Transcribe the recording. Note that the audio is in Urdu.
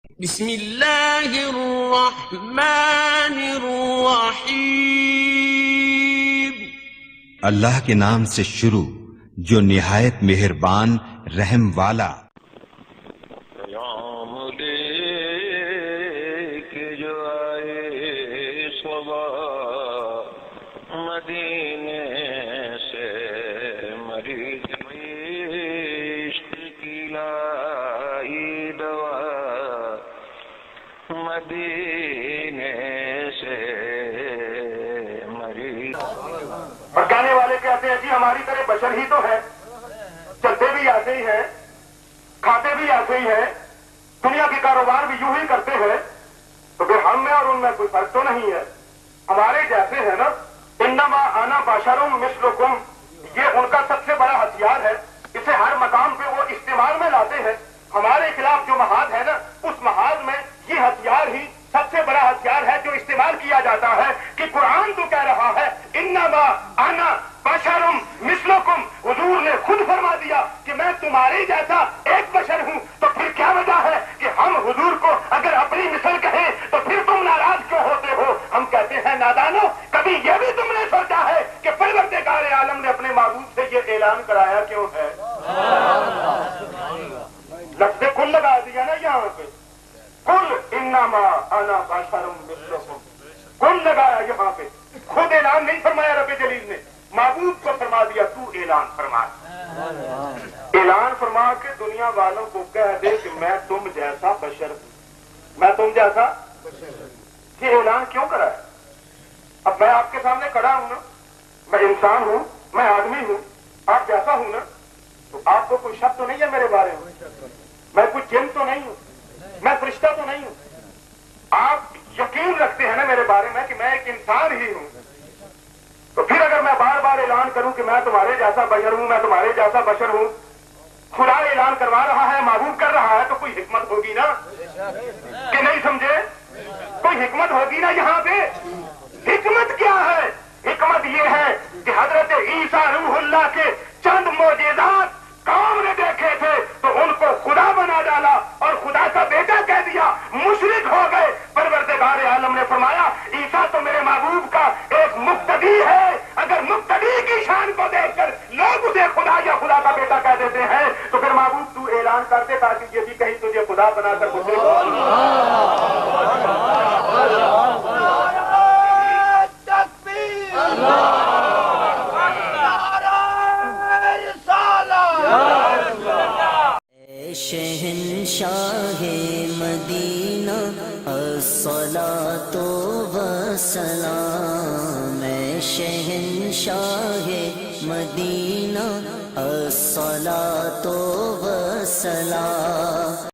بسم اللہ الرحمن الرحیم، اللہ کے نام سے شروع جو نہایت مہربان رحم والا۔ پیام لے کے جو آئے صبح مدینے سے، مریض عشق کی لائی دوا مدینے سے، مریض۔ اور گانے والے کہتے ہیں جی ہماری طرح بشر ہی تو ہے، چلتے بھی ایسے ہی ہیں، کھاتے بھی ایسے ہی ہیں، دنیا کے کاروبار بھی یوں ہی کرتے ہیں، تو پھر ہم میں اور ان میں کوئی فرق تو نہیں ہے، ہمارے جیسے ہے نا۔ انما انا بشر مثلکم، یہ ان کا سب سے بڑا ہتھیار ہے، اسے ہر مقام پہ وہ استعمال میں لاتے ہیں۔ ہمارے خلاف جو محاذ ہے نا، اس محاذ میں یہ ہتھیار ہی سب سے بڑا ہتھیار ہے جو استعمال کیا جاتا ہے کہ قرآن تو کہہ رہا ہے انما انا بشر مثلکم، حضور نے خود فرما دیا کہ میں تمہارے جیسا ایک بشر ہوں، تو پھر کیا وجہ ہے کہ ہم حضور کو اگر اپنی مثل کہیں تو پھر تم ناراض کیوں ہوتے ہو؟ ہم کہتے ہیں نادانو، کبھی یہ بھی تم نے سوچا ہے کہ پروردگار عالم نے اپنے محبوب سے یہ اعلان کرایا کیوں ہے؟ لفظ کل لگا دیا نا یہاں پہ، کل انما انا بشر مثلکم، کل لگایا یہاں پہ، خود اعلان نہیں فرمایا رب جلیل نے، محبوب کو فرما دیا تو اعلان فرما، اعلان فرما کے دنیا والوں کو کہہ دے کہ میں تم جیسا بشر ہوں، میں تم جیسا۔ یہ اعلان کیوں کرا ہے؟ اب میں آپ کے سامنے کھڑا ہوں نا، میں انسان ہوں، میں آدمی ہوں، آپ جیسا ہوں نا، تو آپ کو کوئی شک تو نہیں ہے میرے بارے میں، میں کوئی جن تو نہیں ہوں، میں فرشتہ تو نہیں ہوں، آپ یقین رکھتے ہیں نا میرے بارے میں کہ میں ایک انسان ہی ہوں، تو پھر اگر میں بار بار اعلان کروں کہ میں تمہارے جیسا بشر ہوں، میں تمہارے جیسا بشر ہوں، خدا اعلان کروا رہا ہے، محبوب کر رہا ہے، تو کوئی حکمت ہوگی نا، کہ نہیں سمجھے؟ کوئی حکمت ہوگی نا یہاں پہ۔ حکمت کیا ہے؟ حکمت یہ ہے کہ حضرت عیسیٰ روح اللہ کے چند معجزات قوم نے دیکھے تھے تو ان کو خدا بنا ڈالا اور خدا کا بیٹا کہہ دیا، مشرک ہو گئے۔ پروردگار عالم نے فرمایا عیسیٰ تو میرے محبوب کا ایک مقتدی ہے، اگر مقتدی کی شان کو دیکھ کر لوگ اسے خدا یا خدا کا بیٹا کہہ دیتے ہیں تو پھر محبوب تو اعلان کرتے تاکہ یہ بھی کہیں تجھے خدا بنا کر مجھے شہنشاہ مدینہ الصلاۃ والسلام، شہنشاہ مدینہ الصلاۃ والسلام۔